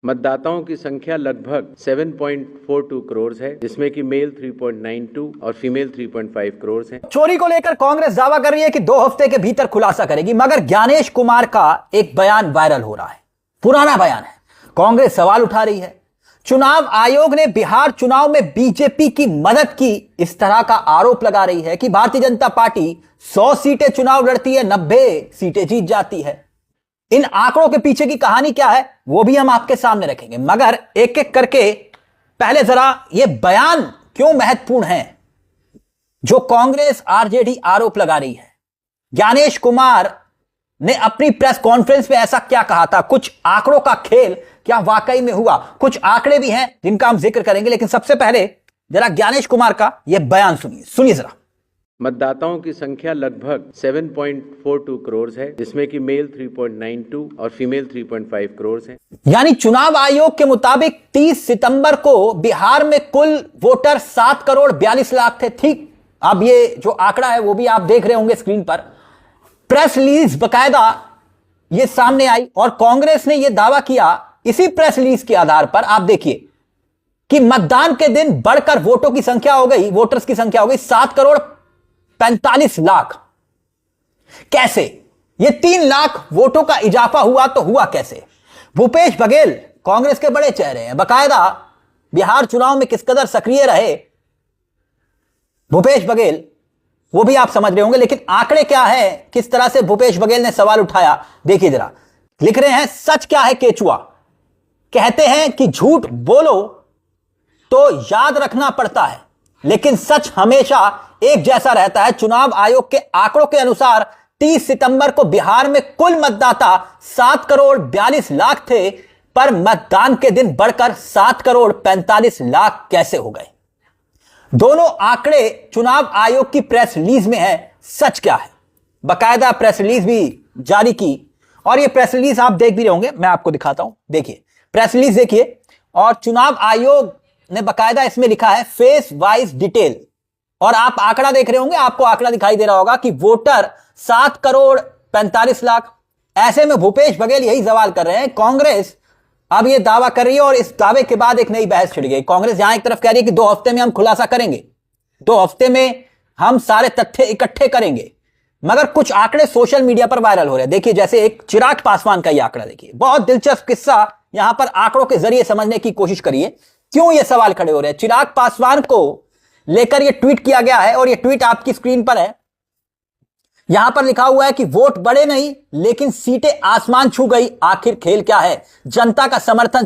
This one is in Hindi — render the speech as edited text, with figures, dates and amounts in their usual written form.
मतदाताओं की संख्या लगभग 7.42 करोड़ है, जिसमें कि मेल 3.92 और फीमेल 3.5 करोड़ है। चोरी को लेकर कांग्रेस दावा कर रही है कि 2 हफ्ते के भीतर खुलासा करेगी, मगर ज्ञानेश कुमार का एक बयान वायरल हो रहा है। पुराना बयान है। कांग्रेस सवाल उठा रही है, चुनाव आयोग ने बिहार चुनाव में बीजेपी की मदद की, इस तरह का आरोप लगा रही है कि भारतीय जनता पार्टी 100 सीटें चुनाव लड़ती है, 90 सीटें जीत जाती है। इन आंकड़ों के पीछे की कहानी क्या है वो भी हम आपके सामने रखेंगे, मगर एक एक करके पहले जरा यह बयान क्यों महत्वपूर्ण है जो कांग्रेस आरजेडी आरोप लगा रही है। ज्ञानेश कुमार ने अपनी प्रेस कॉन्फ्रेंस में ऐसा क्या कहा था, कुछ आंकड़ों का खेल क्या वाकई में हुआ, कुछ आंकड़े भी हैं जिनका हम जिक्र करेंगे, लेकिन सबसे पहले जरा ज्ञानेश कुमार का यह बयान सुनिए जरा। मतदाताओं की संख्या लगभग 7.42 करोड़ है, जिसमें कि मेल 3.92 और फीमेल 3.5 करोड़ है। यानी चुनाव आयोग के मुताबिक 30 सितंबर को बिहार में कुल वोटर 7 करोड़ 42 लाख थे। ठीक, अब ये जो आंकड़ा है वो भी आप देख रहे होंगे स्क्रीन पर। प्रेस रिलीज बकायदा ये सामने आई और कांग्रेस ने यह दावा किया इसी प्रेस रिलीज के आधार पर, आप देखिए कि मतदान के दिन बढ़कर वोटों की संख्या हो गई, वोटर्स की संख्या हो गई 7 करोड़ 45 लाख। कैसे ये 3 लाख वोटों का इजाफा हुआ, तो हुआ कैसे? भूपेश बघेल कांग्रेस के बड़े चेहरे हैं, बकायदा बिहार चुनाव में किस कदर सक्रिय रहे भूपेश बघेल वो भी आप समझ रहे होंगे, लेकिन आंकड़े क्या है, किस तरह से भूपेश बघेल ने सवाल उठाया, देखिए जरा। लिख रहे हैं, सच क्या है केचुआ, कहते हैं कि झूठ बोलो तो याद रखना पड़ता है, लेकिन सच हमेशा एक जैसा रहता है। चुनाव आयोग के आंकड़ों के अनुसार 30 सितंबर को बिहार में कुल मतदाता 7 करोड़ 42 लाख थे, पर मतदान के दिन बढ़कर 7 करोड़ 45 लाख कैसे हो गए? दोनों आंकड़े चुनाव आयोग की प्रेस रिलीज में है। सच क्या है? बकायदा प्रेस रिलीज भी जारी की, और यह प्रेस रिलीज आप देख भी रहे होंगे, मैं आपको दिखाता हूं। देखिए प्रेस रिलीज देखिए, और चुनाव आयोग ने बकायदा इसमें लिखा है फेस वाइज डिटेल, और आप आंकड़ा देख रहे होंगे, आपको आंकड़ा दिखाई दे रहा होगा कि वोटर 7 करोड़ 45 लाख। ऐसे में भूपेश बघेल यही सवाल कर रहे हैं, कांग्रेस अब यह दावा कर रही है, और इस दावे के बाद एक नई बहस छिड़ गई। कांग्रेस यहां एक तरफ कह रही है कि 2 हफ्ते में हम खुलासा करेंगे, 2 हफ्ते में हम सारे तथ्य इकट्ठे करेंगे, मगर कुछ आंकड़े सोशल मीडिया पर वायरल हो रहे हैं। देखिए, जैसे एक चिराग पासवान का यह आंकड़ा देखिए, बहुत दिलचस्प किस्सा यहां पर आंकड़ों के जरिए समझने की कोशिश करिए क्यों यह सवाल खड़े हो रहे हैं। चिराग पासवान को लेकर यह ट्वीट किया गया है, और यह ट्वीट आपकी स्क्रीन पर है। यहां पर लिखा हुआ है कि वोट बढ़े नहीं लेकिन सीटें आसमान छू गई, आखिर खेल क्या है? जनता का समर्थन